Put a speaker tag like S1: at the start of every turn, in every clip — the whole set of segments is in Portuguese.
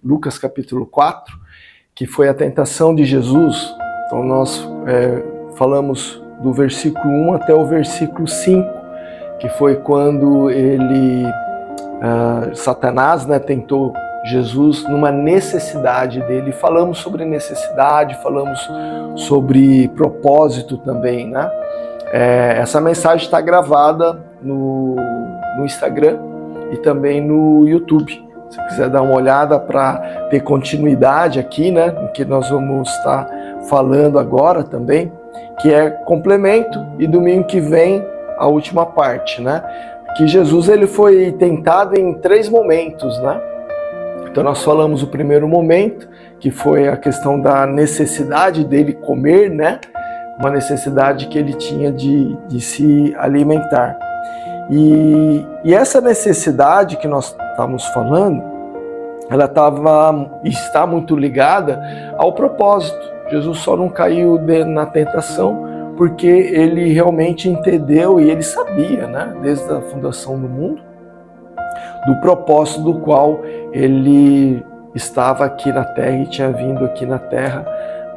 S1: Lucas capítulo 4, que foi a tentação de Jesus. Então nós falamos do versículo 1 até o versículo 5, que foi quando Satanás, né, tentou Jesus numa necessidade dele. Falamos sobre necessidade, falamos sobre propósito também, né? Essa mensagem está gravada no Instagram e também no YouTube. Se quiser dar uma olhada para ter continuidade aqui, né, no que nós vamos estar falando agora também, que é complemento, e domingo que vem a última parte, né? Que Jesus ele foi tentado em 3 momentos, né? Então nós falamos o primeiro momento, que foi a questão da necessidade dele comer, né? Uma necessidade que ele tinha de se alimentar. E essa necessidade que nós estamos falando, ela está muito ligada ao propósito. Jesus só não caiu na tentação porque ele realmente entendeu e ele sabia, né, desde a fundação do mundo, do propósito do qual ele estava aqui na Terra e tinha vindo aqui na Terra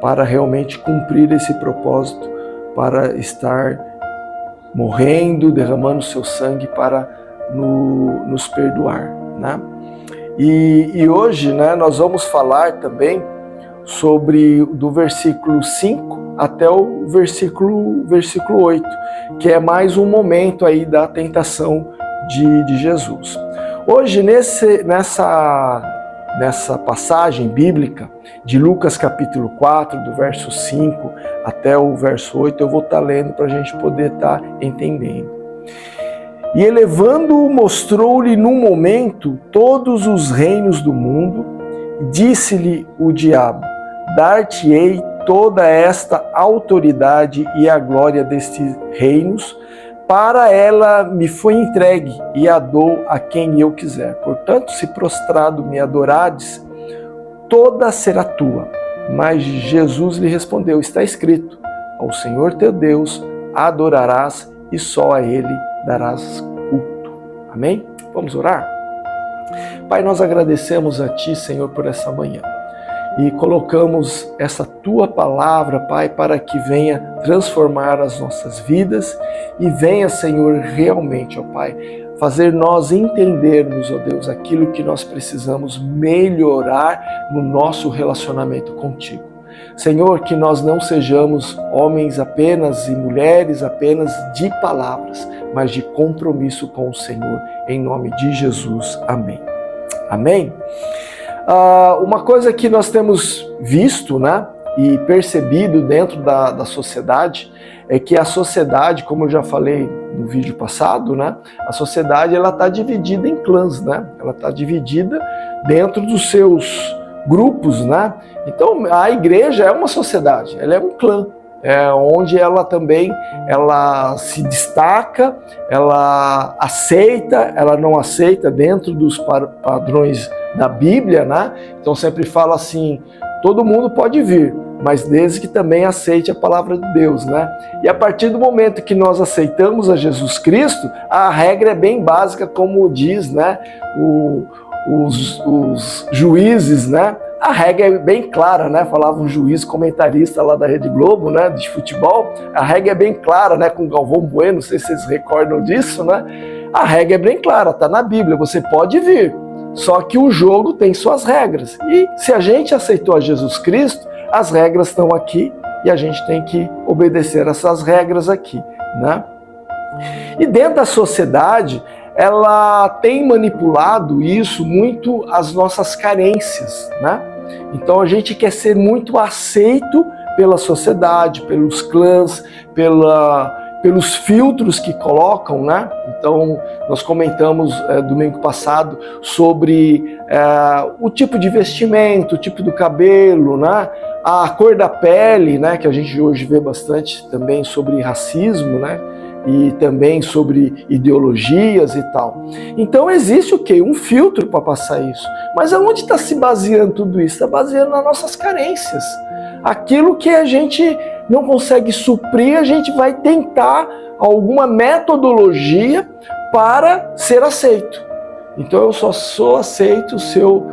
S1: para realmente cumprir esse propósito, para estar morrendo, derramando seu sangue para nos perdoar, né? E hoje, né, nós vamos falar também sobre do versículo 5 até o versículo 8, que é mais um momento aí da tentação de Jesus. Hoje, nessa passagem bíblica de Lucas capítulo 4, do verso 5 até o verso 8, eu vou estar lendo para a gente poder estar entendendo. E elevando-o, mostrou-lhe num momento todos os reinos do mundo, disse-lhe o diabo: dar-te-ei toda esta autoridade e a glória destes reinos, para ela me foi entregue, e a dou a quem eu quiser. Portanto, se prostrado me adorares, toda será tua. Mas Jesus lhe respondeu: está escrito, ao Senhor teu Deus adorarás e só a Ele darás culto. Amém? Vamos orar? Pai, nós agradecemos a Ti, Senhor, por essa manhã. E colocamos essa Tua palavra, Pai, para que venha transformar as nossas vidas e venha, Senhor, realmente, ó Pai, fazer nós entendermos, ó Deus, aquilo que nós precisamos melhorar no nosso relacionamento contigo. Senhor, que nós não sejamos homens apenas e mulheres apenas de palavras, mas de compromisso com o Senhor, em nome de Jesus. Amém. Amém? Uma coisa que nós temos visto, né, e percebido dentro da sociedade, é que a sociedade, como eu já falei no vídeo passado, né, a sociedade ela está dividida em clãs, né? Ela está dividida dentro dos seus grupos, né? Então a igreja é uma sociedade, ela é um clã, onde ela também se destaca, ela aceita, ela não aceita dentro dos padrões da Bíblia, né? Então sempre fala assim, todo mundo pode vir, mas desde que também aceite a palavra de Deus, né? E a partir do momento que nós aceitamos a Jesus Cristo, a regra é bem básica, como diz, né, os juízes, né? A regra é bem clara, né? Falava um juiz comentarista lá da Rede Globo, né, de futebol. A regra é bem clara, né, com Galvão Bueno, não sei se vocês recordam disso, né? A regra é bem clara, tá na Bíblia, você pode vir. Só que o jogo tem suas regras. E se a gente aceitou a Jesus Cristo, as regras estão aqui e a gente tem que obedecer essas regras aqui, né? E dentro da sociedade, ela tem manipulado isso muito as nossas carências, né? Então a gente quer ser muito aceito pela sociedade, pelos clãs, pelos filtros que colocam, né? Então nós comentamos domingo passado sobre o tipo de vestimento, o tipo do cabelo, né? A cor da pele, né? Que a gente hoje vê bastante também sobre racismo, né? E também sobre ideologias e tal. Então existe o quê? Um filtro para passar isso. Mas aonde está se baseando tudo isso? Está baseando nas nossas carências. Aquilo que a gente não consegue suprir, a gente vai tentar alguma metodologia para ser aceito. Então eu só sou aceito se eu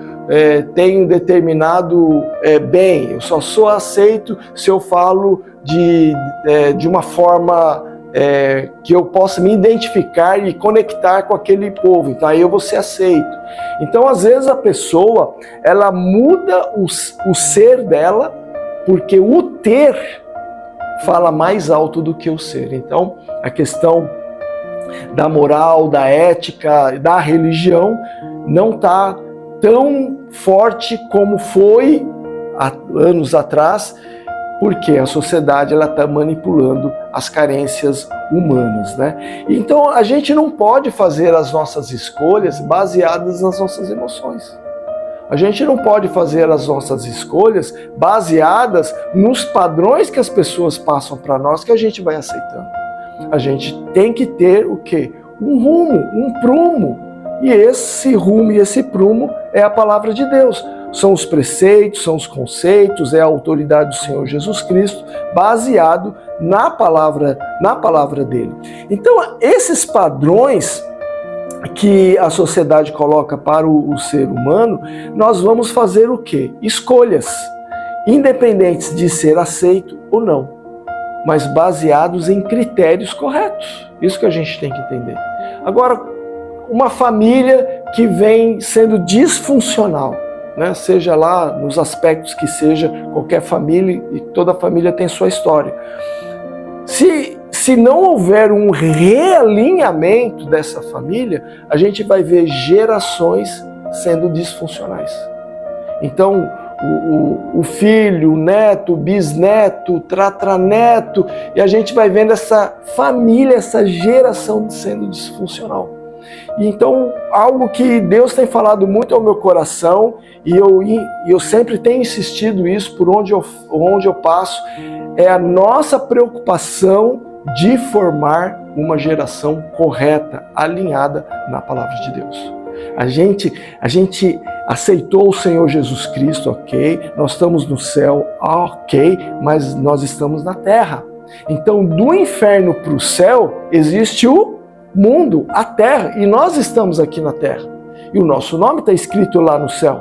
S1: tenho determinado bem, eu só sou aceito se eu falo de uma forma que eu possa me identificar e conectar com aquele povo, então aí eu vou ser aceito. Então às vezes a pessoa, ela muda o ser dela, porque o ter fala mais alto do que o ser. Então a questão da moral, da ética, da religião não está tão forte como foi há anos atrás, porque a sociedade está manipulando as carências humanas, né? Então a gente não pode fazer as nossas escolhas baseadas nas nossas emoções. A gente não pode fazer as nossas escolhas baseadas nos padrões que as pessoas passam para nós, que a gente vai aceitando. A gente tem que ter o quê? Um rumo, um prumo. E esse rumo e esse prumo é a palavra de Deus. São os preceitos, são os conceitos, é a autoridade do Senhor Jesus Cristo, baseado na palavra dele. Então, esses padrões que a sociedade coloca para o ser humano, nós vamos fazer o quê? Escolhas, independentes de ser aceito ou não, mas baseados em critérios corretos. Isso que a gente tem que entender. Agora, uma família que vem sendo disfuncional, né? Seja lá nos aspectos que seja, qualquer família, e toda família tem sua história. Se não houver um realinhamento dessa família, a gente vai ver gerações sendo disfuncionais. Então, o filho, o neto, o bisneto, tratraneto, e a gente vai vendo essa família, essa geração sendo disfuncional. E então, algo que Deus tem falado muito ao meu coração, e eu sempre tenho insistido isso por onde eu passo, é a nossa preocupação de formar uma geração correta, alinhada na palavra de Deus. A gente aceitou o Senhor Jesus Cristo, ok, nós estamos no céu, ok, mas nós estamos na terra. Então, do inferno para o céu, existe o mundo, a terra, e nós estamos aqui na terra. E o nosso nome está escrito lá no céu.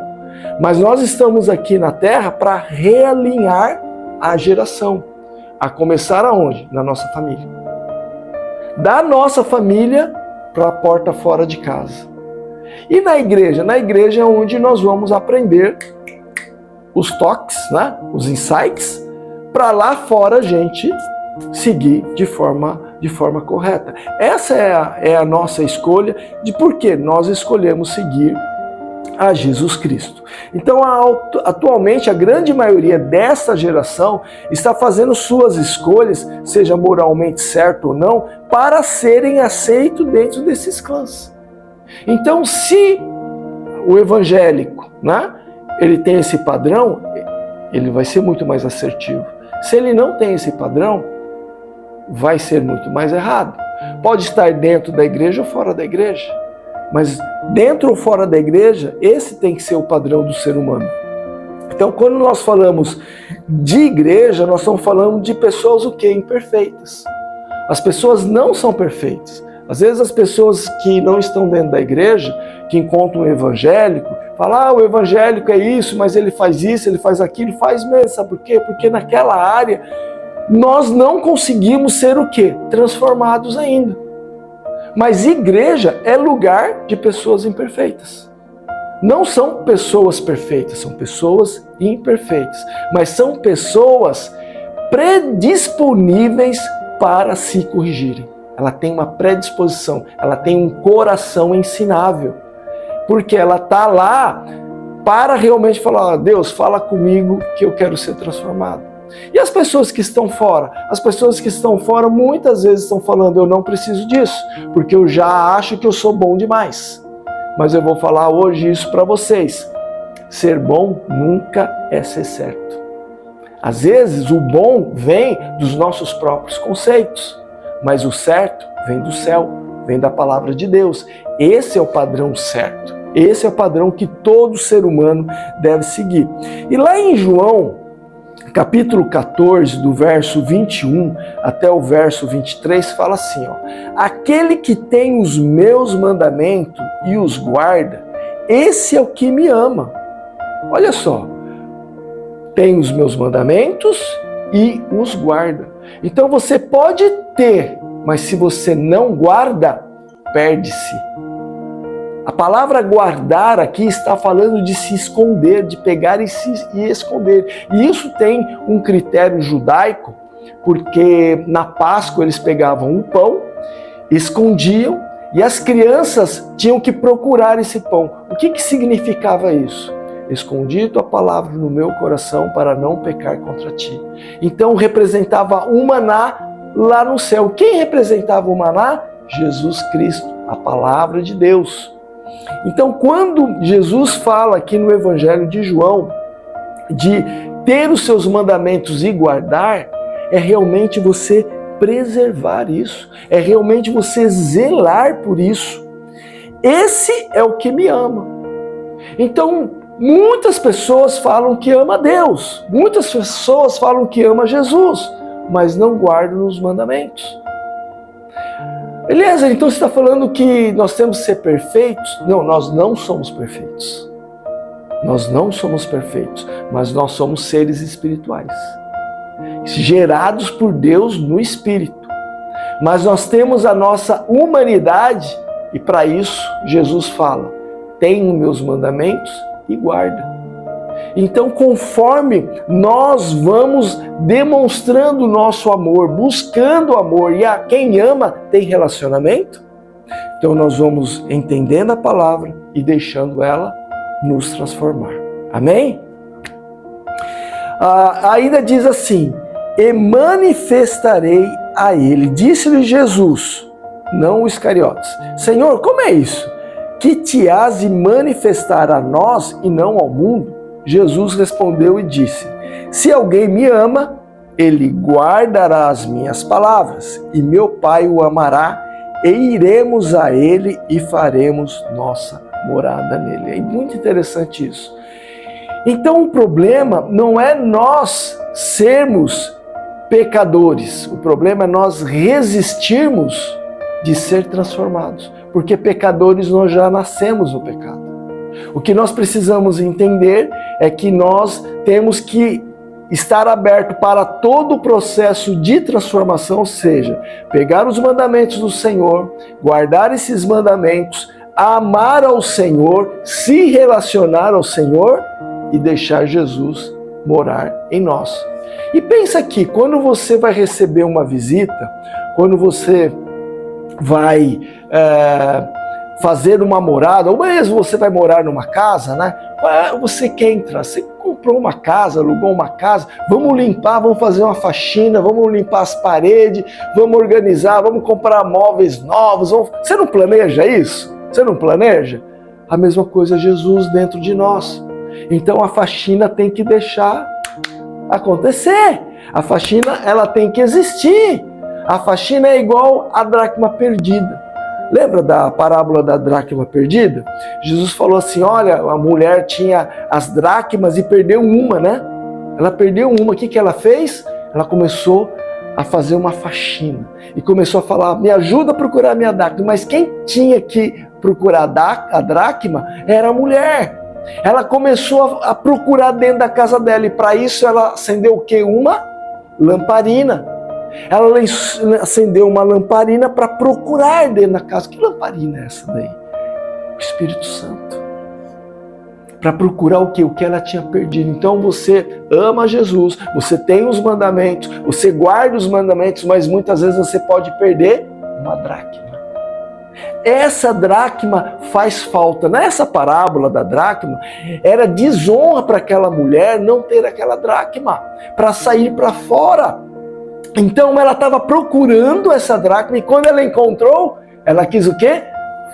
S1: Mas nós estamos aqui na terra para realinhar a geração. A começar aonde? Na nossa família. Da nossa família para a porta fora de casa. E na igreja? Na igreja é onde nós vamos aprender os toques, né? Os insights, para lá fora a gente seguir de forma correta. Essa é a nossa escolha de por que nós escolhemos seguir a Jesus Cristo. Então, atualmente, a grande maioria dessa geração está fazendo suas escolhas, seja moralmente certo ou não, para serem aceitos dentro desses clãs. Então, se o evangélico, né, ele tem esse padrão, ele vai ser muito mais assertivo. Se ele não tem esse padrão, vai ser muito mais errado. Pode estar dentro da igreja ou fora da igreja. Mas dentro ou fora da igreja, esse tem que ser o padrão do ser humano. Então, quando nós falamos de igreja, nós estamos falando de pessoas o quê? Imperfeitas. As pessoas não são perfeitas. Às vezes as pessoas que não estão dentro da igreja, que encontram um evangélico, falam, o evangélico é isso, mas ele faz isso, ele faz aquilo, faz mesmo. Sabe por quê? Porque naquela área nós não conseguimos ser o quê? Transformados ainda. Mas igreja é lugar de pessoas imperfeitas. Não são pessoas perfeitas, são pessoas imperfeitas. Mas são pessoas predisponíveis para se corrigirem. Ela tem uma predisposição, ela tem um coração ensinável. Porque ela está lá para realmente falar, Deus, fala comigo que eu quero ser transformado. E as pessoas que estão fora? As pessoas que estão fora muitas vezes estão falando, eu não preciso disso, porque eu já acho que eu sou bom demais. Mas eu vou falar hoje isso para vocês. Ser bom nunca é ser certo. Às vezes o bom vem dos nossos próprios conceitos, mas o certo vem do céu, vem da palavra de Deus. Esse é o padrão certo. Esse é o padrão que todo ser humano deve seguir. E lá em João, capítulo 14, do verso 21 até o verso 23, fala assim, aquele que tem os meus mandamentos e os guarda, esse é o que me ama. Olha só, tem os meus mandamentos e os guarda. Então você pode ter, mas se você não guarda, perde-se. A palavra guardar aqui está falando de se esconder, de pegar e esconder. E isso tem um critério judaico, porque na Páscoa eles pegavam o pão, escondiam, e as crianças tinham que procurar esse pão. O que significava isso? Escondi tua palavra no meu coração para não pecar contra ti. Então representava o maná lá no céu. Quem representava o maná? Jesus Cristo, a palavra de Deus. Então quando Jesus fala aqui no Evangelho de João de ter os seus mandamentos e guardar, é realmente você preservar isso, é realmente você zelar por isso. Esse é o que me ama. Então, muitas pessoas falam que ama Deus, muitas pessoas falam que ama Jesus, mas não guardam os mandamentos. Beleza, então você está falando que nós temos que ser perfeitos? Não, nós não somos perfeitos. Nós não somos perfeitos, mas nós somos seres espirituais, gerados por Deus no Espírito. Mas nós temos a nossa humanidade e para isso Jesus fala, tenho meus mandamentos e guarda. Então conforme nós vamos demonstrando o nosso amor, buscando o amor, e a quem ama tem relacionamento, então nós vamos entendendo a palavra e deixando ela nos transformar. Amém? Ainda diz assim, e manifestarei a ele. Disse-lhe Jesus, não os Iscariotes, Senhor, como é isso? Que te has de manifestar a nós e não ao mundo? Jesus respondeu e disse, se alguém me ama, ele guardará as minhas palavras, e meu Pai o amará, e iremos a ele e faremos nossa morada nele. É muito interessante isso. Então o problema não é nós sermos pecadores, o problema é nós resistirmos de ser transformados, porque pecadores nós já nascemos no pecado. O que nós precisamos entender é que nós temos que estar aberto para todo o processo de transformação, ou seja, pegar os mandamentos do Senhor, guardar esses mandamentos, amar ao Senhor, se relacionar ao Senhor e deixar Jesus morar em nós. E pensa aqui, quando você vai receber uma visita, quando você vai fazer uma morada, ou mesmo você vai morar numa casa, né? Você quer entrar, você comprou uma casa, alugou uma casa, vamos limpar, vamos fazer uma faxina, vamos limpar as paredes, vamos organizar, vamos comprar móveis novos. Você não planeja isso? Você não planeja? A mesma coisa Jesus dentro de nós. Então a faxina tem que deixar acontecer. A faxina, ela tem que existir. A faxina é igual a dracma perdida. Lembra da parábola da dracma perdida? Jesus falou assim, olha, a mulher tinha as dracmas e perdeu uma, né? Ela perdeu uma, o que ela fez? Ela começou a fazer uma faxina. E começou a falar, me ajuda a procurar a minha dracma. Mas quem tinha que procurar a dracma era a mulher. Ela começou a procurar dentro da casa dela e para isso ela acendeu o quê? Uma lamparina. Ela acendeu uma lamparina para procurar dentro da casa. Que lamparina é essa daí? O Espírito Santo. Para procurar o quê? O que ela tinha perdido. Então você ama Jesus, você tem os mandamentos, você guarda os mandamentos, mas muitas vezes você pode perder uma dracma. Essa dracma faz falta. Nessa parábola da dracma, era desonra para aquela mulher não ter aquela dracma, para sair para fora. Então ela estava procurando essa dracma e quando ela encontrou, ela quis o quê?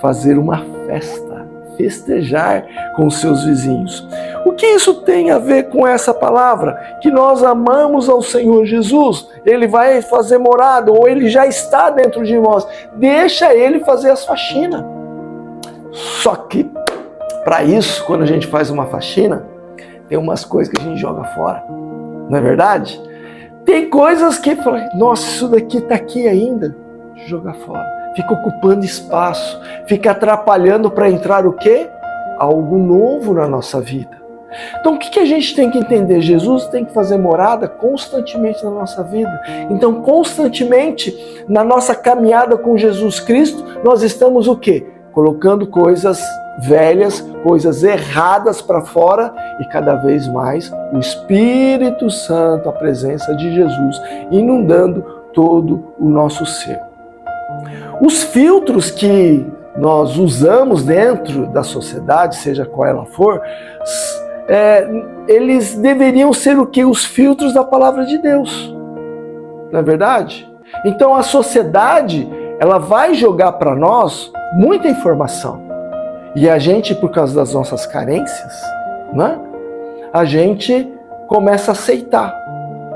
S1: Fazer uma festa, festejar com os seus vizinhos. O que isso tem a ver com essa palavra? Que nós amamos ao Senhor Jesus, Ele vai fazer morada, ou Ele já está dentro de nós. Deixa Ele fazer as faxinas. Só que, para isso, quando a gente faz uma faxina, tem umas coisas que a gente joga fora. Não é verdade? Tem coisas que, nossa, isso daqui está aqui ainda. Joga fora. Fica ocupando espaço, fica atrapalhando para entrar o quê? Algo novo na nossa vida. Então o que a gente tem que entender? Jesus tem que fazer morada constantemente na nossa vida. Então constantemente na nossa caminhada com Jesus Cristo, nós estamos o quê? Colocando coisas velhas, coisas erradas para fora e cada vez mais o Espírito Santo, a presença de Jesus, inundando todo o nosso ser. Os filtros que nós usamos dentro da sociedade, seja qual ela for, eles deveriam ser o quê? Os filtros da palavra de Deus. Não é verdade? Então a sociedade, ela vai jogar para nós muita informação. E a gente, por causa das nossas carências, né, a gente começa a aceitar.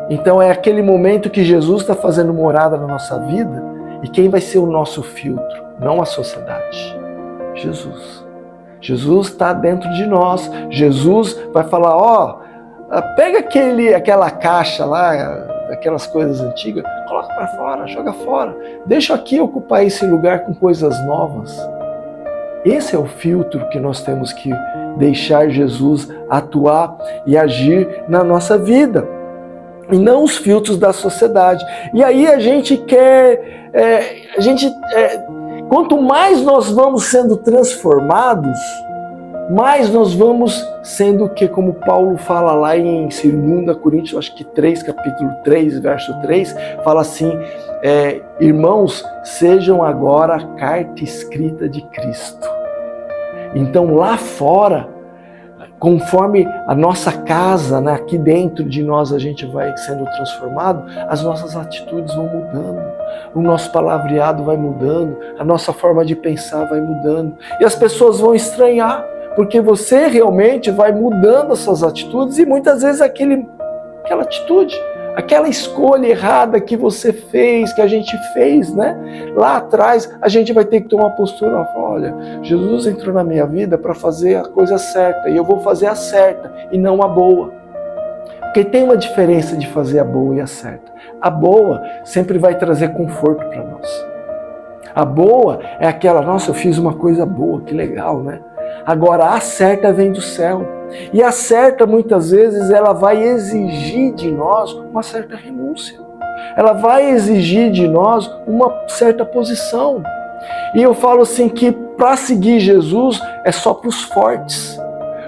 S1: Então é aquele momento que Jesus está fazendo morada na nossa vida, e quem vai ser o nosso filtro? Não a sociedade. Jesus. Jesus está dentro de nós. Jesus vai falar, pega aquela caixa lá, aquelas coisas antigas, coloca para fora, joga fora. Deixa aqui ocupar esse lugar com coisas novas. Esse é o filtro que nós temos que deixar Jesus atuar e agir na nossa vida, e não os filtros da sociedade. E aí a gente quer, quanto mais nós vamos sendo transformados, mais nós vamos sendo o que, como Paulo fala lá em 2 Coríntios, acho que 3, capítulo 3, verso 3, fala assim, irmãos, sejam agora a carta escrita de Cristo. Então lá fora, conforme a nossa casa, né, aqui dentro de nós a gente vai sendo transformado, as nossas atitudes vão mudando, o nosso palavreado vai mudando, a nossa forma de pensar vai mudando, e as pessoas vão estranhar, porque você realmente vai mudando as suas atitudes, e muitas vezes aquela atitude, aquela escolha errada que você fez, que a gente fez, né? Lá atrás, a gente vai ter que tomar uma postura, olha, Jesus entrou na minha vida para fazer a coisa certa, e eu vou fazer a certa, e não a boa. Porque tem uma diferença de fazer a boa e a certa. A boa sempre vai trazer conforto para nós. A boa é aquela, nossa, eu fiz uma coisa boa, que legal, né? Agora, a certa vem do céu. E a certa, muitas vezes, ela vai exigir de nós uma certa renúncia. Ela vai exigir de nós uma certa posição. E eu falo assim que para seguir Jesus é só para os fortes.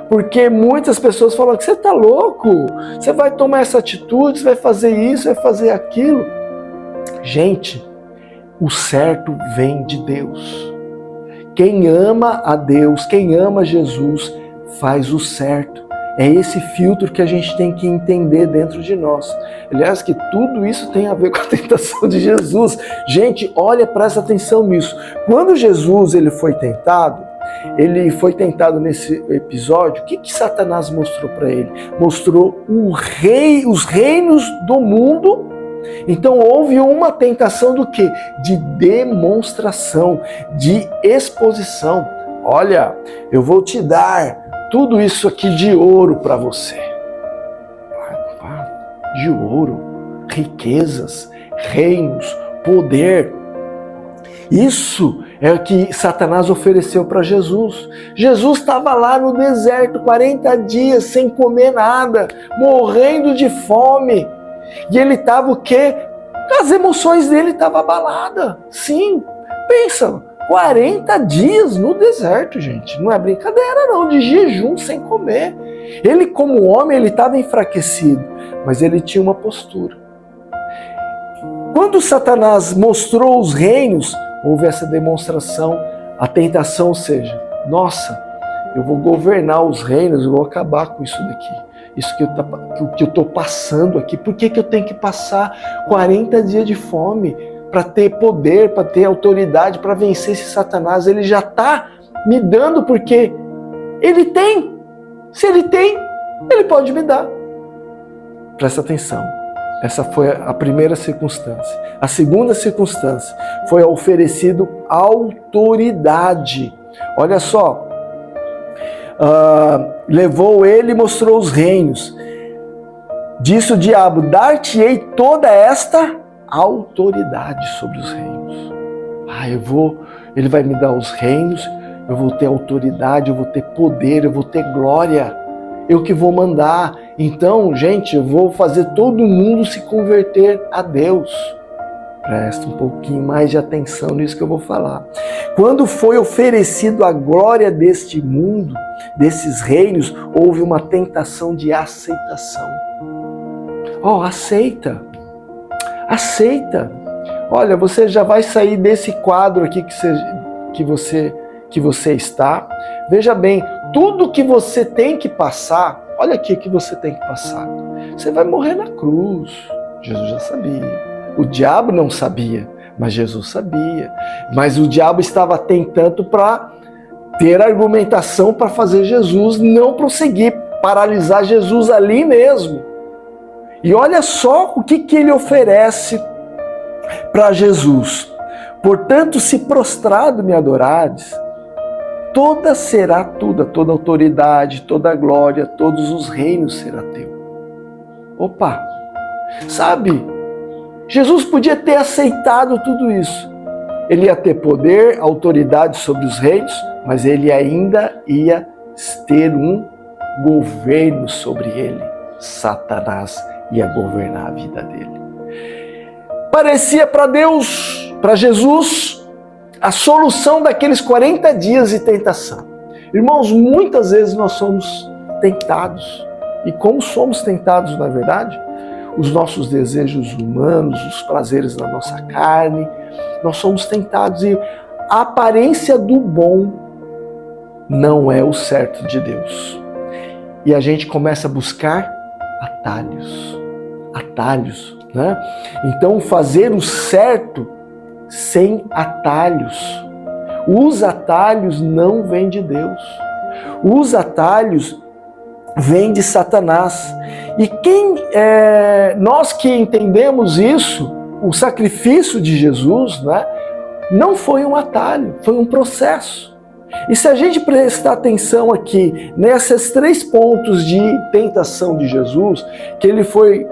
S1: Porque muitas pessoas falam que você está louco, você vai tomar essa atitude, você vai fazer isso, vai fazer aquilo. Gente, o certo vem de Deus. Quem ama a Deus, quem ama Jesus, faz o certo. É esse filtro que a gente tem que entender dentro de nós. Aliás, que tudo isso tem a ver com a tentação de Jesus. Gente, olha, presta atenção nisso. Quando Jesus ele foi tentado nesse episódio, o que Satanás mostrou para ele? Mostrou os reinos do mundo. Então houve uma tentação do quê? De demonstração, de exposição. Olha, eu vou te dar tudo isso aqui de ouro para você. De ouro, riquezas, reinos, poder. Isso é o que Satanás ofereceu para Jesus. Jesus estava lá no deserto, 40 dias sem comer nada, morrendo de fome. E ele estava o quê? As emoções dele estavam abaladas. Sim, pensa, 40 dias no deserto, gente. Não é brincadeira não, de jejum sem comer. Ele como homem, ele estava enfraquecido, mas ele tinha uma postura. Quando Satanás mostrou os reinos, houve essa demonstração, a tentação, ou seja, nossa, eu vou governar os reinos, eu vou acabar com isso daqui. Isso que eu estou passando aqui, por que eu tenho que passar 40 dias de fome para ter poder, para ter autoridade, para vencer esse Satanás? Ele já está me dando porque ele tem. Se ele tem, ele pode me dar. Presta atenção. Essa foi a primeira circunstância. A segunda circunstância foi oferecido autoridade. Olha só. Levou ele e mostrou os reinos. Disse o diabo, dar-te-ei toda esta autoridade sobre os reinos. Ele vai me dar os reinos, eu vou ter autoridade, eu vou ter poder, eu vou ter glória. eu que vou mandar. Então, gente, eu vou fazer todo mundo se converter a Deus. Presta um pouquinho mais de atenção nisso que eu vou falar. Quando foi oferecido a glória deste mundo, desses reinos, houve uma tentação de aceitação. Aceita. Aceita. Olha, você já vai sair desse quadro aqui que você está. Veja bem, tudo que você tem que passar, olha aqui o que você tem que passar. Você vai morrer na cruz. Jesus já sabia. O diabo não sabia, mas Jesus sabia. Mas o diabo estava tentando para ter argumentação para fazer Jesus não prosseguir, paralisar Jesus ali mesmo. E olha só o que ele oferece para Jesus. Portanto, se prostrado me adorares, toda autoridade, toda a glória, todos os reinos será teu. Opa! Sabe? Jesus podia ter aceitado tudo isso. Ele ia ter poder, autoridade sobre os reinos, mas ele ainda ia ter um governo sobre ele. Satanás ia governar a vida dele. Parecia para Deus, para Jesus, a solução daqueles 40 dias de tentação. Irmãos, muitas vezes nós somos tentados. E como somos tentados, na verdade? Os nossos desejos humanos, os prazeres da nossa carne, nós somos tentados e a aparência do bom não é o certo de Deus. E a gente começa a buscar atalhos, né? Então fazer o certo sem atalhos. Os atalhos não vêm de Deus. Os atalhos vêm de Satanás. E nós que entendemos isso, o sacrifício de Jesus, né, não foi um atalho, foi um processo. E se a gente prestar atenção aqui nesses 3 pontos de tentação de Jesus, que ele foi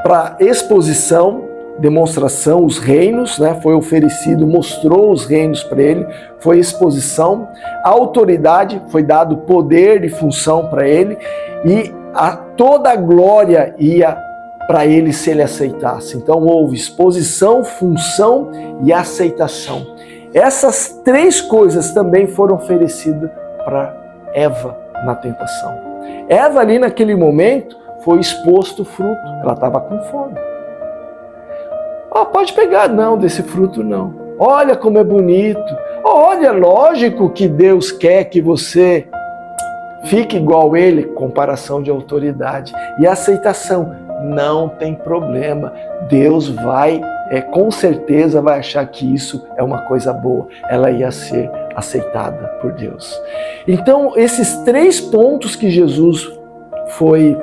S1: para exposição, demonstração, os reinos, né, foi oferecido, mostrou os reinos para ele, foi exposição, a autoridade, foi dado poder e função para ele, e toda a glória ia para ele se ele aceitasse. Então houve exposição, função e aceitação. Essas 3 coisas também foram oferecidas para Eva na tentação. Eva ali naquele momento foi exposto o fruto, ela estava com fome. Pode pegar, não, desse fruto não. Olha como é bonito. Olha, lógico que Deus quer que você fique igual a ele, comparação de autoridade. E aceitação, não tem problema. Deus vai, com certeza vai achar que isso é uma coisa boa. Ela ia ser aceitada por Deus. Então, esses 3 pontos que Jesus foi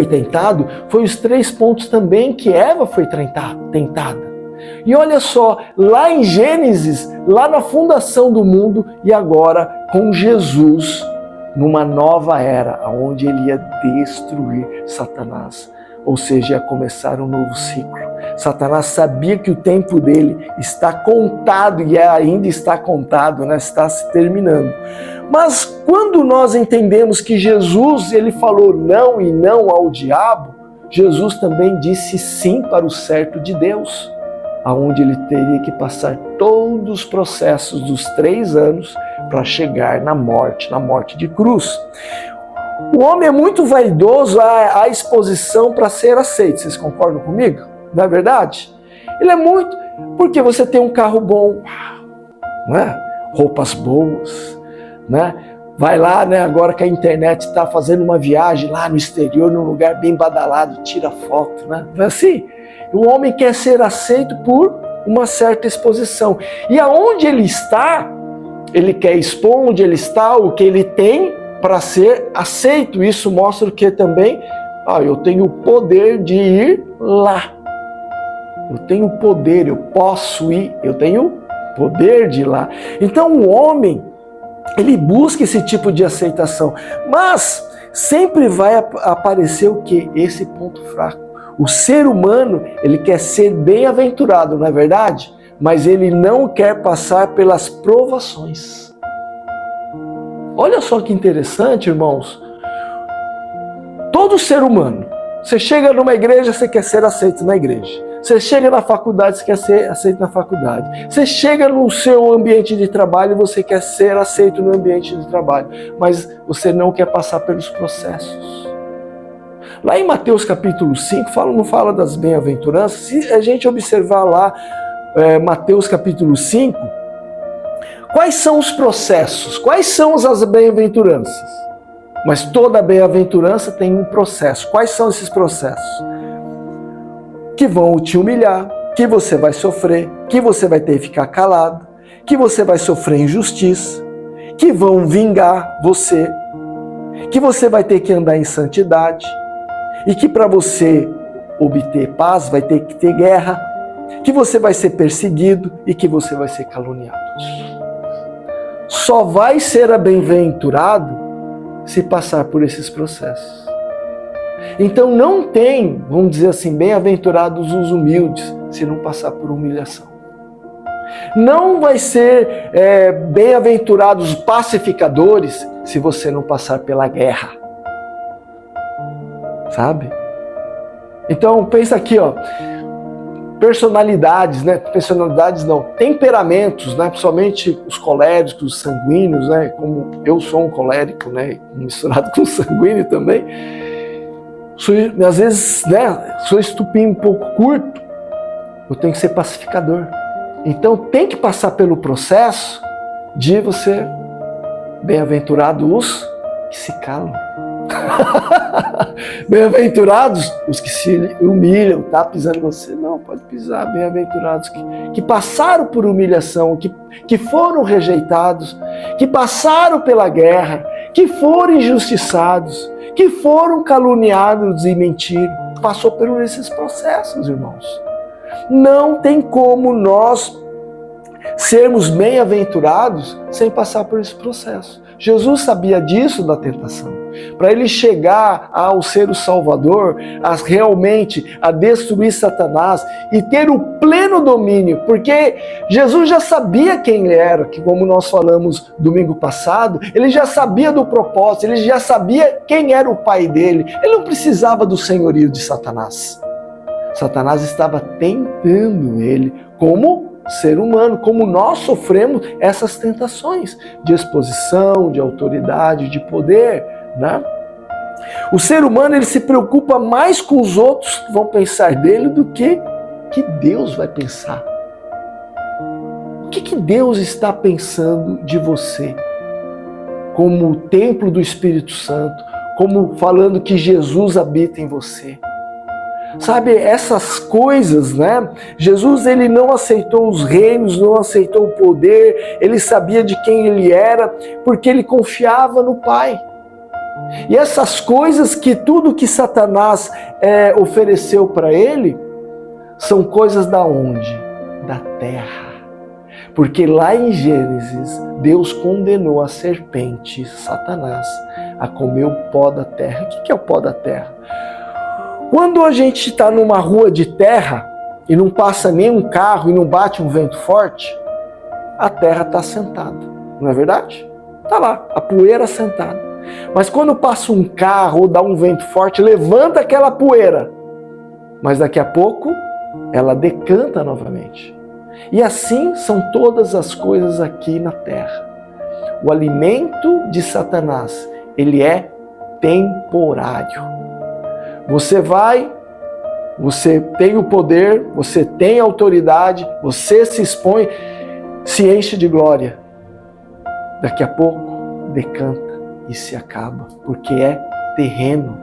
S1: tentado, foi os 3 pontos também que Eva foi tentada. E olha só, lá em Gênesis, lá na fundação do mundo, e agora com Jesus, numa nova era, onde ele ia destruir Satanás. Ou seja, ia começar um novo ciclo. Satanás sabia que o tempo dele está contado, e ainda está contado, né? Está se terminando. Mas quando nós entendemos que Jesus, ele falou não e não ao diabo, Jesus também disse sim para o certo de Deus, aonde ele teria que passar todos os processos dos 3 anos para chegar na morte de cruz. O homem é muito vaidoso à exposição para ser aceito. Vocês concordam comigo? Não é verdade? Ele é muito... Porque você tem um carro bom, não é? Roupas boas, né? Vai lá, né? Agora que a internet está fazendo uma viagem lá no exterior, num lugar bem badalado, tira foto, né? Não é assim? O homem quer ser aceito por uma certa exposição. E aonde ele está, ele quer expor onde ele está, o que ele tem para ser aceito. Isso mostra que também, eu tenho o poder de ir lá. Eu tenho poder, eu posso ir, eu tenho poder de ir lá. Então o homem, ele busca esse tipo de aceitação, mas sempre vai aparecer o quê? Esse ponto fraco. O ser humano, ele quer ser bem-aventurado, não é verdade? Mas ele não quer passar pelas provações. Olha só que interessante, irmãos. todo ser humano. Você chega numa igreja, você quer ser aceito na igreja. Você chega na faculdade, você quer ser aceito na faculdade. Você chega no seu ambiente de trabalho, você quer ser aceito no ambiente de trabalho. Mas você não quer passar pelos processos. Lá em Mateus capítulo 5, não fala das bem-aventuranças. Se a gente observar lá, Mateus capítulo 5, quais são os processos? Quais são as bem-aventuranças? Mas toda bem-aventurança tem um processo. Quais são esses processos? Que vão te humilhar, que você vai sofrer, que você vai ter que ficar calado, que você vai sofrer injustiça, que vão vingar você, que você vai ter que andar em santidade, e que para você obter paz vai ter que ter guerra, que você vai ser perseguido e que você vai ser caluniado. Só vai ser bem-aventurado se passar por esses processos. Então não tem, vamos dizer assim, bem-aventurados os humildes, se não passar por humilhação. Não vai ser bem-aventurados os pacificadores, se você não passar pela guerra. Sabe? Então pensa aqui, ó, temperamentos, né? Principalmente os coléricos, os sanguíneos, né? Como eu sou um colérico, né? Misturado com sanguíneo também. Às vezes, né? Sou estupim um pouco curto, eu tenho que ser pacificador. Então tem que passar pelo processo de você, bem-aventurados os que se calam. Bem-aventurados os que se humilham, tá pisando em você. Não, pode pisar. Bem-aventurados que passaram por humilhação, que foram rejeitados, que passaram pela guerra, que foram injustiçados, que foram caluniados e mentiram. Passou por esses processos, irmãos. Não tem como nós sermos bem-aventurados sem passar por esse processo. Jesus sabia disso da tentação. Para ele chegar ao ser o Salvador, realmente a destruir Satanás e ter o pleno domínio, porque Jesus já sabia quem ele era, que como nós falamos domingo passado, ele já sabia do propósito, ele já sabia quem era o pai dele, ele não precisava do senhorio de Satanás. Satanás estava tentando ele como ser humano, como nós sofremos essas tentações de exposição, de autoridade, de poder, né? O ser humano, ele se preocupa mais com os outros que vão pensar dele do que Deus vai pensar. O que Deus está pensando de você? Como o templo do Espírito Santo, como falando que Jesus habita em você. Sabe, essas coisas, né? Jesus, ele não aceitou os reinos, não aceitou o poder, ele sabia de quem ele era, porque ele confiava no Pai. E essas coisas, tudo que Satanás ofereceu para ele, são coisas da onde? Da terra. Porque lá em Gênesis, Deus condenou a serpente, Satanás, a comer o pó da terra. O que é o pó da terra? Quando a gente está numa rua de terra e não passa nenhum carro e não bate um vento forte, a terra está sentada, não é verdade? Está lá, a poeira sentada. Mas quando passa um carro ou dá um vento forte, levanta aquela poeira. Mas daqui a pouco, ela decanta novamente. E assim são todas as coisas aqui na terra. O alimento de Satanás, ele é temporário. Você tem o poder, você tem a autoridade, você se expõe, se enche de glória. Daqui a pouco, decanta e se acaba, porque é terreno.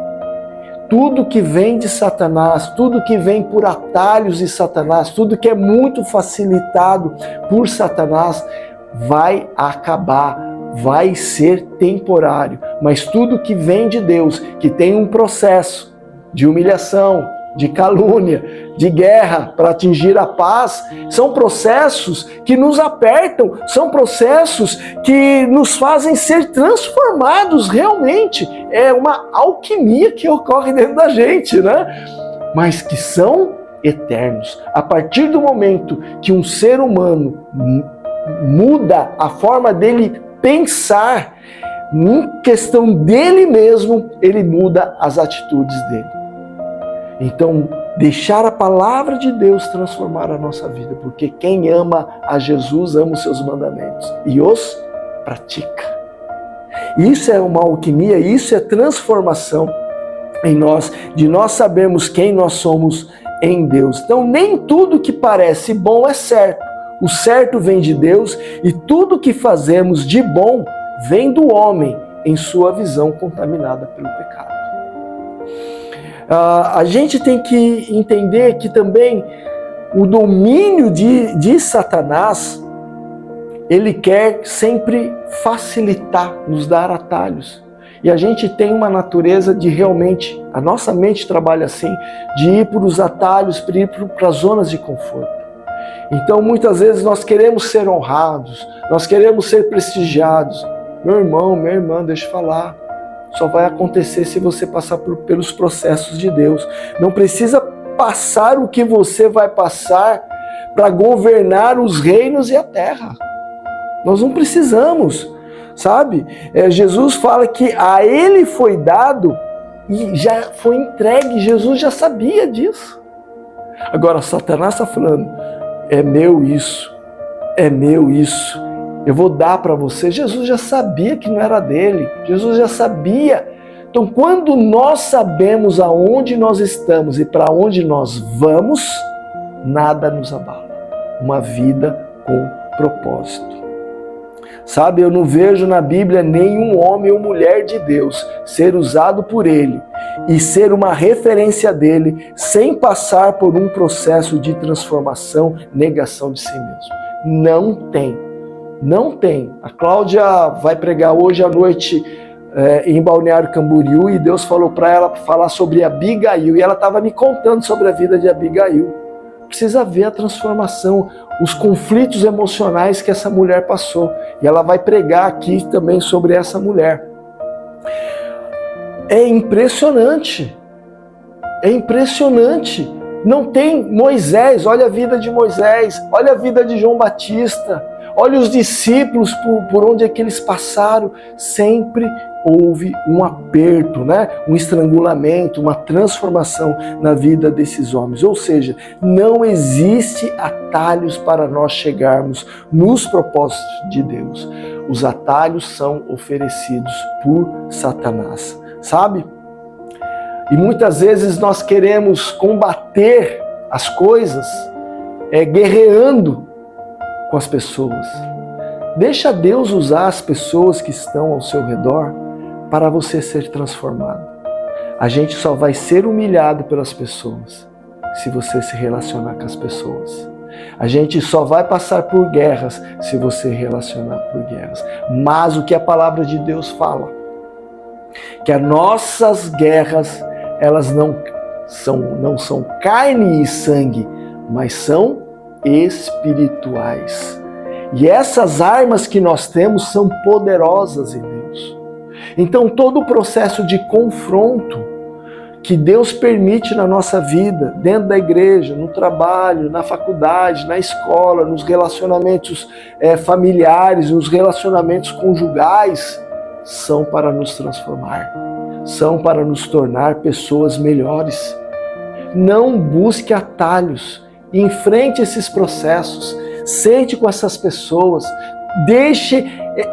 S1: Tudo que vem de Satanás, tudo que vem por atalhos de Satanás, tudo que é muito facilitado por Satanás, vai acabar, vai ser temporário. Mas tudo que vem de Deus, que tem um processo de humilhação, de calúnia, de guerra para atingir a paz, são processos que nos apertam, são processos que nos fazem ser transformados realmente. É uma alquimia que ocorre dentro da gente, né? Mas que são eternos. A partir do momento que um ser humano muda a forma dele pensar, em questão dele mesmo, ele muda as atitudes dele. Então, deixar a palavra de Deus transformar a nossa vida, porque quem ama a Jesus ama os seus mandamentos e os pratica. Isso é uma alquimia, isso é transformação em nós, de nós sabermos quem nós somos em Deus. Então, nem tudo que parece bom é certo. O certo vem de Deus e tudo que fazemos de bom vem do homem em sua visão contaminada pelo pecado. A gente tem que entender que também o domínio de Satanás, ele quer sempre facilitar, nos dar atalhos. E a gente tem uma natureza de realmente, a nossa mente trabalha assim, de ir para os atalhos, para ir para as zonas de conforto. Então muitas vezes nós queremos ser honrados, nós queremos ser prestigiados. Meu irmão, minha irmã, deixa eu falar. Só vai acontecer se você passar pelos processos de Deus. Não precisa passar o que você vai passar para governar os reinos e a terra. Nós não precisamos, sabe? Jesus fala que a ele foi dado e já foi entregue. Jesus já sabia disso. Agora Satanás está falando, é meu isso, eu vou dar para você. Jesus já sabia que não era dele, Jesus já sabia. Então, quando nós sabemos aonde nós estamos e para onde nós vamos, nada nos abala. Uma vida com propósito. Sabe, eu não vejo na Bíblia nenhum homem ou mulher de Deus ser usado por ele e ser uma referência dele sem passar por um processo de transformação, negação de si mesmo. Não tem. Não tem. A Cláudia vai pregar hoje à noite em Balneário Camboriú e Deus falou para ela falar sobre Abigail e ela estava me contando sobre a vida de Abigail. Precisa ver a transformação, os conflitos emocionais que essa mulher passou. E ela vai pregar aqui também sobre essa mulher. É impressionante. É impressionante. Não tem Moisés, olha a vida de Moisés, olha a vida de João Batista, olha os discípulos por onde é que eles passaram. Sempre houve um aperto, né? Um estrangulamento, uma transformação na vida desses homens. Ou seja, não existe atalhos para nós chegarmos nos propósitos de Deus. Os atalhos são oferecidos por Satanás, sabe? E muitas vezes nós queremos combater as coisas guerreando com as pessoas. Deixa Deus usar as pessoas que estão ao seu redor para você ser transformado. A gente só vai ser humilhado pelas pessoas se você se relacionar com as pessoas. A gente só vai passar por guerras se você relacionar por guerras. Mas o que a palavra de Deus fala? Que as nossas guerras, elas não são carne e sangue, mas são espirituais. E essas armas que nós temos são poderosas em Deus. Então todo o processo de confronto que Deus permite na nossa vida, dentro da igreja, no trabalho, na faculdade, na escola, nos relacionamentos familiares, nos relacionamentos conjugais, são para nos transformar, são para nos tornar pessoas melhores. Não busque atalhos, enfrente esses processos, sente com essas pessoas, deixe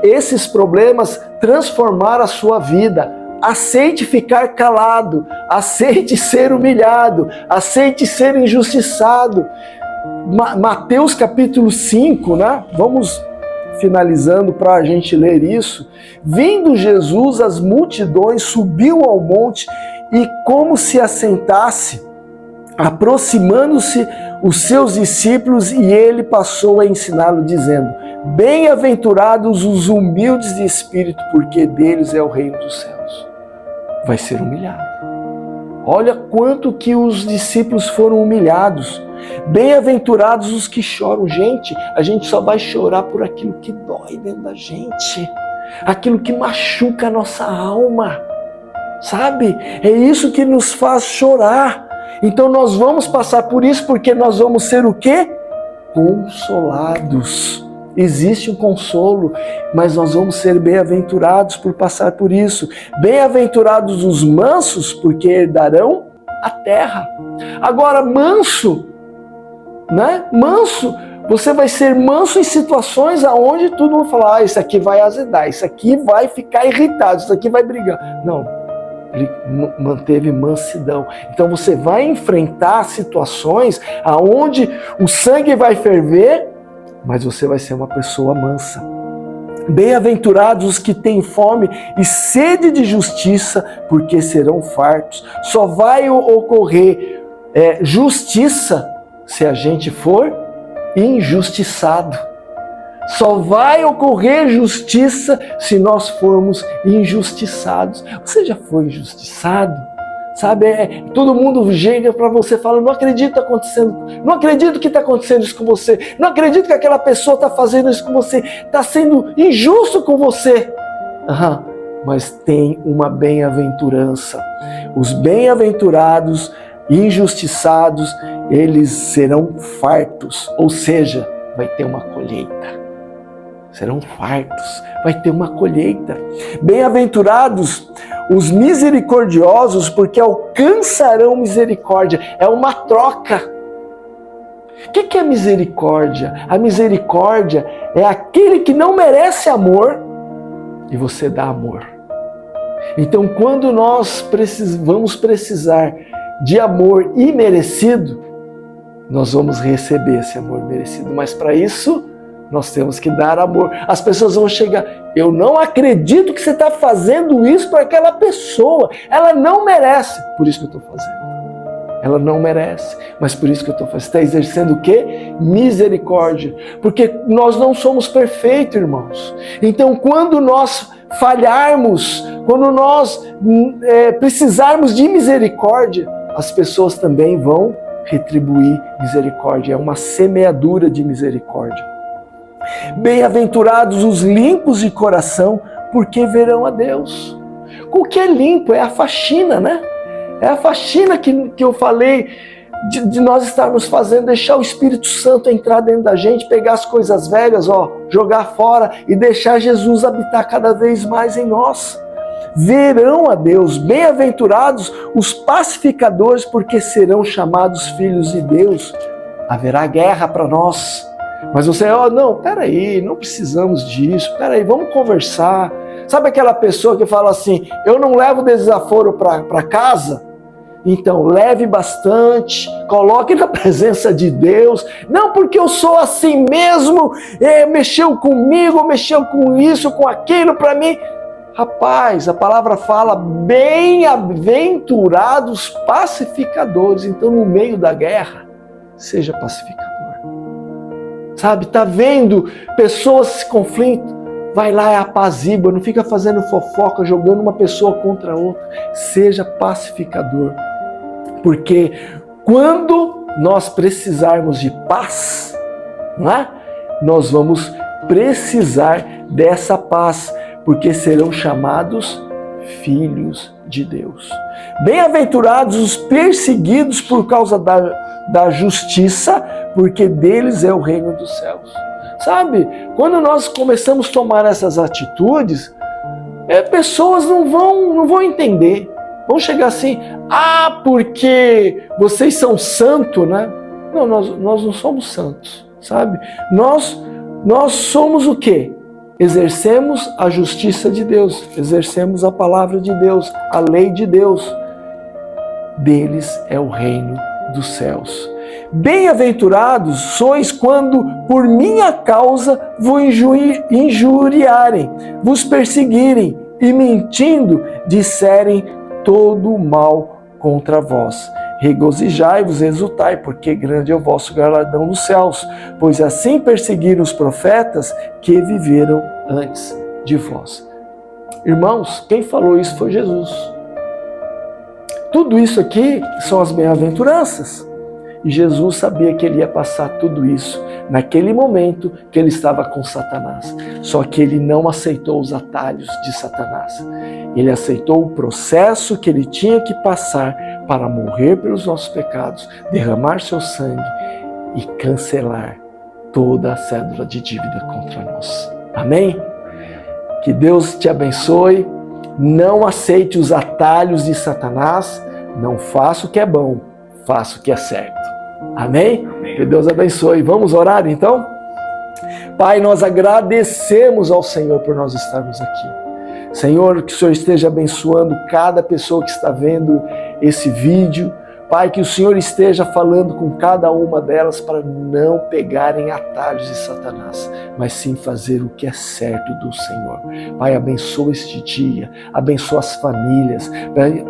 S1: esses problemas transformar a sua vida. Aceite ficar calado, aceite ser humilhado, aceite ser injustiçado. Mateus capítulo 5, né? Vamos finalizando para a gente ler isso. Vindo Jesus, as multidões, subiu ao monte e, como se assentasse, aproximando-se os seus discípulos, e ele passou a ensiná-lo, dizendo: bem-aventurados os humildes de espírito, porque deles é o reino dos céus. Vai ser humilhado. Olha quanto que os discípulos foram humilhados. Bem-aventurados os que choram. Gente, a gente só vai chorar por aquilo que dói dentro da gente, aquilo que machuca a nossa alma, sabe? É isso que nos faz chorar. Então nós vamos passar por isso porque nós vamos ser o quê? Consolados. existe um consolo, mas nós vamos ser bem-aventurados por passar por isso. Bem-aventurados os mansos, porque herdarão a terra. Agora, manso, né? Manso, você vai ser manso em situações aonde tudo vai falar, isso aqui vai azedar, isso aqui vai ficar irritado, isso aqui vai brigar. Não, ele manteve mansidão. Então você vai enfrentar situações aonde o sangue vai ferver, mas você vai ser uma pessoa mansa. Bem-aventurados os que têm fome e sede de justiça, porque serão fartos. Só vai ocorrer justiça se a gente for injustiçado. Só vai ocorrer justiça se nós formos injustiçados. Você já foi injustiçado? Sabe, todo mundo chega para você e fala, não acredito que está acontecendo, não acredito que está acontecendo isso com você, não acredito que aquela pessoa está fazendo isso com você, está sendo injusto com você. Mas tem uma bem-aventurança. Os bem-aventurados, injustiçados, eles serão fartos, ou seja, vai ter uma colheita. Serão fartos, vai ter uma colheita. Bem-aventurados os misericordiosos, porque alcançarão misericórdia. É uma troca. O que é misericórdia? A misericórdia é aquele que não merece amor e você dá amor. Então, quando nós vamos precisar de amor imerecido, nós vamos receber esse amor merecido. Mas para isso, nós temos que dar amor. As pessoas vão chegar, eu não acredito que você está fazendo isso para aquela pessoa. Ela não merece. Por isso que eu estou fazendo. Ela não merece, mas por isso que eu estou fazendo. Você está exercendo o quê? Misericórdia. Porque nós não somos perfeitos, irmãos. Então, quando nós falharmos, quando nós precisarmos de misericórdia, as pessoas também vão retribuir misericórdia. É uma semeadura de misericórdia. Bem-aventurados os limpos de coração, porque verão a Deus. O que é limpo? É a faxina, né? É a faxina que eu falei de nós estarmos fazendo, deixar o Espírito Santo entrar dentro da gente, pegar as coisas velhas, jogar fora e deixar Jesus habitar cada vez mais em nós. Verão a Deus. Bem-aventurados os pacificadores, porque serão chamados filhos de Deus. Haverá guerra para nós. Mas você, não, peraí, não precisamos disso, peraí, vamos conversar. Sabe aquela pessoa que fala assim, eu não levo desaforo para casa? Então, leve bastante, coloque na presença de Deus. Não porque eu sou assim mesmo, mexeu comigo, mexeu com isso, com aquilo para mim. Rapaz, a palavra fala, bem-aventurados pacificadores. Então, no meio da guerra, seja pacificador. Sabe, tá vendo pessoas se conflitam? Vai lá e apazigua, não fica fazendo fofoca, jogando uma pessoa contra a outra. Seja pacificador. Porque quando nós precisarmos de paz, não é? Nós vamos precisar dessa paz, porque serão chamados filhos de Deus. Bem-aventurados os perseguidos por causa da justiça, porque deles é o reino dos céus. Sabe, quando nós começamos a tomar essas atitudes, pessoas não vão entender. Vão chegar assim, porque vocês são santos, né? Não, nós não somos santos, sabe? Nós somos o quê? Exercemos a justiça de Deus, exercemos a palavra de Deus, a lei de Deus. Deles é o reino dos céus. Bem-aventurados sois quando por minha causa vos injuriarem, vos perseguirem e mentindo disserem todo o mal contra vós. Regozijai-vos, exultai, porque grande é o vosso galardão nos céus, pois assim perseguiram os profetas que viveram antes de vós. Irmãos, quem falou isso foi Jesus. Tudo isso aqui são as bem-aventuranças. E Jesus sabia que ele ia passar tudo isso naquele momento que ele estava com Satanás. Só que ele não aceitou os atalhos de Satanás. Ele aceitou o processo que ele tinha que passar para morrer pelos nossos pecados, derramar seu sangue e cancelar toda a cédula de dívida contra nós. Amém? Que Deus te abençoe. Não aceite os atalhos de Satanás. Não faça o que é bom, faça o que é certo. Amém? Que Deus abençoe. Vamos orar então? Pai, nós agradecemos ao Senhor por nós estarmos aqui. Senhor, que o Senhor esteja abençoando cada pessoa que está vendo esse vídeo. Pai, que o Senhor esteja falando com cada uma delas para não pegarem atalhos de Satanás, mas sim fazer o que é certo do Senhor. Pai, abençoa este dia, abençoa as famílias.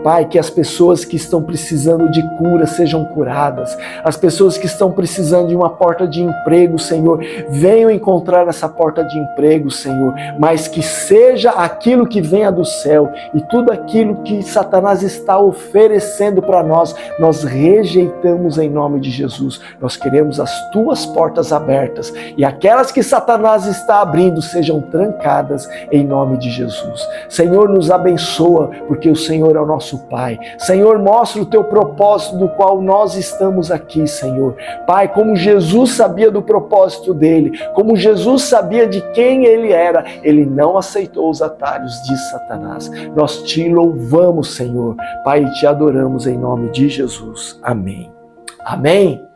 S1: Pai, que as pessoas que estão precisando de cura sejam curadas. As pessoas que estão precisando de uma porta de emprego, Senhor, venham encontrar essa porta de emprego, Senhor, mas que seja aquilo que venha do céu e tudo aquilo que Satanás está oferecendo para nós rejeitamos em nome de Jesus. Nós queremos as tuas portas abertas e aquelas que Satanás está abrindo sejam trancadas em nome de Jesus. Senhor, nos abençoa, porque o Senhor é o nosso Pai. Senhor, mostra o teu propósito do qual nós estamos aqui, Senhor. Pai, como Jesus sabia do propósito dele, como Jesus sabia de quem ele era, ele não aceitou os atalhos de Satanás. Nós te louvamos, Senhor. Pai, te adoramos em nome de Jesus. Amém. Amém.